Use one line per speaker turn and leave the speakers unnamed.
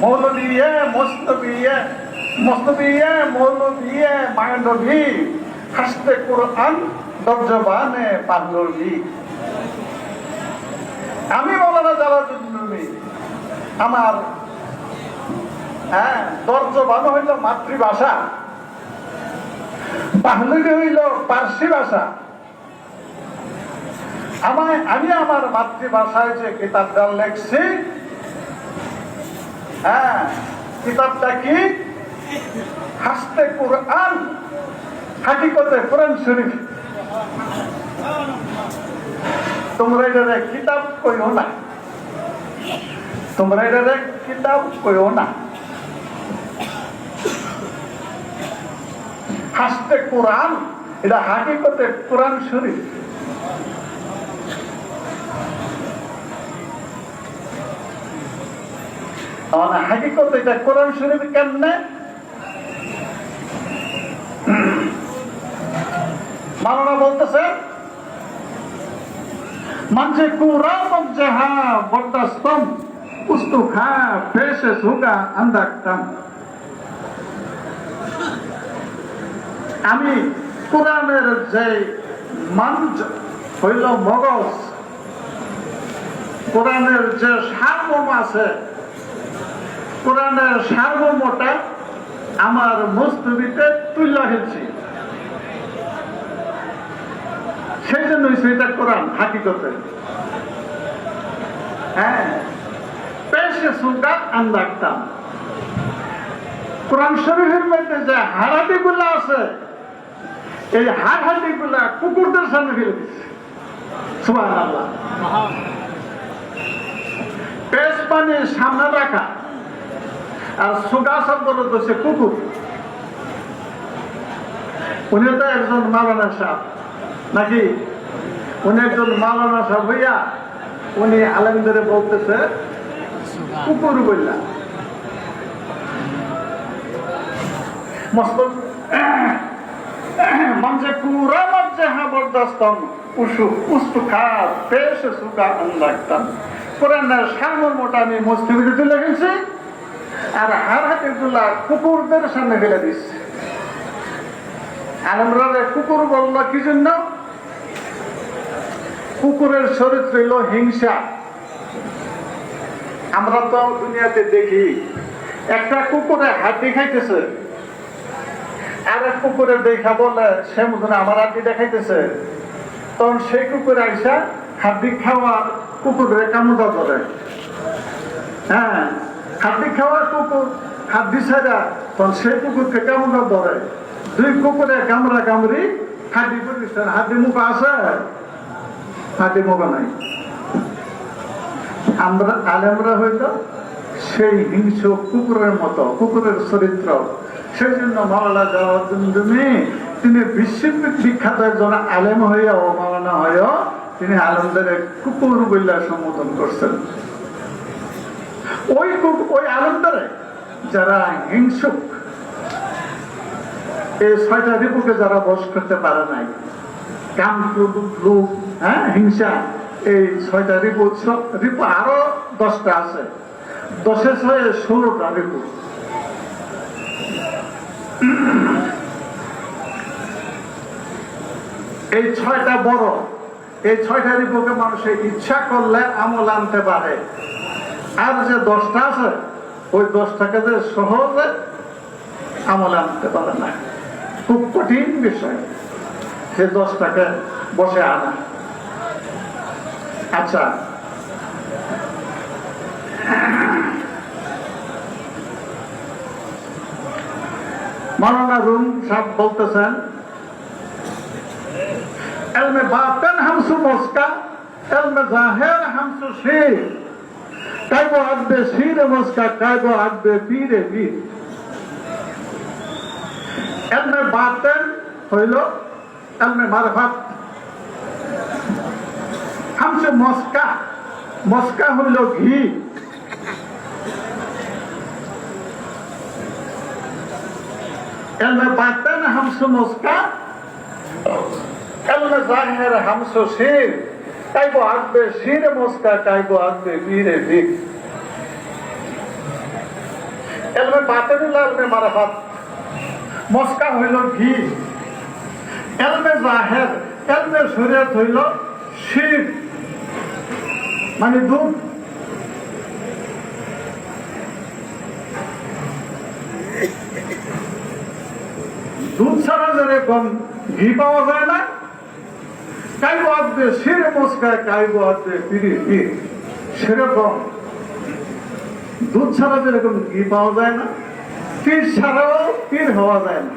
মৌলবীয়ে মস্তবিয়ে মস্তবিয়ে মৌলবীয়ে মায়ানবী হাসতে কোরআন দরজবানে পাগলবী। আমি মৌলানা Jalaluddin Rumi, আমার দরজবান হইল মাতৃভাষা, পাহলবী হইল পার্সি ভাষা। আমি আমার মাতৃভাষায় যে কিতাবটা লেখছি, কিতাবটা কি? হাসতে কোরআন, হাকিকতে কোরআন শরীফ। তোমরা এটারে কিতাব কইও না, তোমরা এটারে কিতাব কইও না। হাসতে কোরআন, এটা হাকিকতে কোরআন শরীফ। হাকিকত এটা কোরআন শরীফ কেমনে? মাওলানা বলতেছে মানছে কুরাম জাহা বরদাস্তম উস্তু খা পেশে সুগা আন্দাকতাম। আমি কোরআনের যে মঞ্চ হইল মগজ, কোরআনের যে সারমর্ম আছে, কোরআনের সারমর্মটা আমার মস্তবিতে তুলে ফেলছি। সেই জন্যই সেটা কোরআন হাকিকতে। পেশে সুগা আন্দাকতাম। কোরআন শরীফের মধ্যে যে হারাটি গুলা আছে, এই হাড়হাটি গুলা কুকুরদের সামনে ফেলে দিচ্ছে। সুবহানাল্লাহ। পেশ মানে সামনে রাখা, আর সুগা শব্দ হচ্ছে কুকুর। উনি তো একজন মাওলানা সাহেব নাকি? উনি একজন মাওলানা সাহেব হইয়া উনি আলেমদের বলতেছে কুকুর বললা। মঞ্চে কুরা মঞ্চে হ্যাঁ বরদাস্তম উস্তু খা পেশে সুগা আন্দাকতাম। কোরআনের সারমর্মটা আমি মস্তবিতে তুলে গেছি, আর হাড়হাটি গুলা কুকুরদের সামনে ফেলে দিচ্ছে। আলেমরা কুকুর বলল কি জন্য? কুকুরের চরিত্র হইল হিংসা। আমরা তো দুনিয়াতে দেখি একটা কুকুরে হাড্ডি খাইতেছে, আর এক কুকুরের দেখা বলে সে মতন আমার হাড্ডি দেখাইতেছে, তখন সেই কুকুরে আইসা হাড্ডি খাওয়ার কুকুরের কামড়া ধরে। হাড্ডি খাওয়ার কুকুর হাড্ডি ছাড়া তখন সেই কুকুরকে কামড়া ধরে। দুই কুকুরে কামড়া কামড়ি হাড্ডি প্রতিষ্ঠান। হাড্ডি মুখ আছে, হাড্ডি মুখ নাই। আমরা আলেমরা হইল সেই হিংস্র কুকুরের মতো, কুকুরের চরিত্র। সেই জন্য মাওলানা জালালউদ্দিন রুমি তিনি বিশ্ববিখ্যাত একজন আলেম হইয়াও, মাওলানা হইয়াও তিনি আলেমদের কুকুর বলে সম্বোধন করছেন। ওই আলেমদের যারা হিংসুক, এই 6টা রিপুকে যারা বশ করতে পারে নাই, কাম, লোভ, হিংসা, এই 6টা রিপু। রিপু আরো 10টা আছে, 10-এ 6-এ 16টা রিপু। এই 6টা বড়, এই 6টা রিপুকে মানুষের ইচ্ছা করলে আমল আনতে পারে। আর যে 10টা আছে, ওই 10টাকে যে সহজে আমল আনতে পারে না, খুব কঠিন বিষয় সে 10টাকে বসে আনা। আচ্ছা, মাওলানা রুম সাহেব বলতেছেন এলমে বাতেন হামসু মস্কা এলমে জাহের হামসু শির কাইবো আগবে শিরে মস্কা কাইবো আগবে পীরে বীর। এলমে বাতেন হইল এলমে মারফাত, হামসু মস্কা, মস্কা হইল ঘি। এলমে বাতেন হামসু মস্কা এলমে জাহের হামসু শির কাইবো আগবে শিরে মস্কা কাইবো আগবে বীরে বীর। এলমে বাতের এলমে মারাফাত, মস্কা হইল ঘি, এলমে জাহের, এলমে শরীয়ত হইল শির, মানে দুধ। দুধ ছাড়া যেরকম ঘি পাওয়া যায় না, কাই বাদবে শিরে মস্কায়, কাই বাদবে পিড়ি পীর, সেরকম দুধ ছাড়া যেরকম ঘি পাওয়া যায় না, পীর ছাড়াও পীর হওয়া যায় না।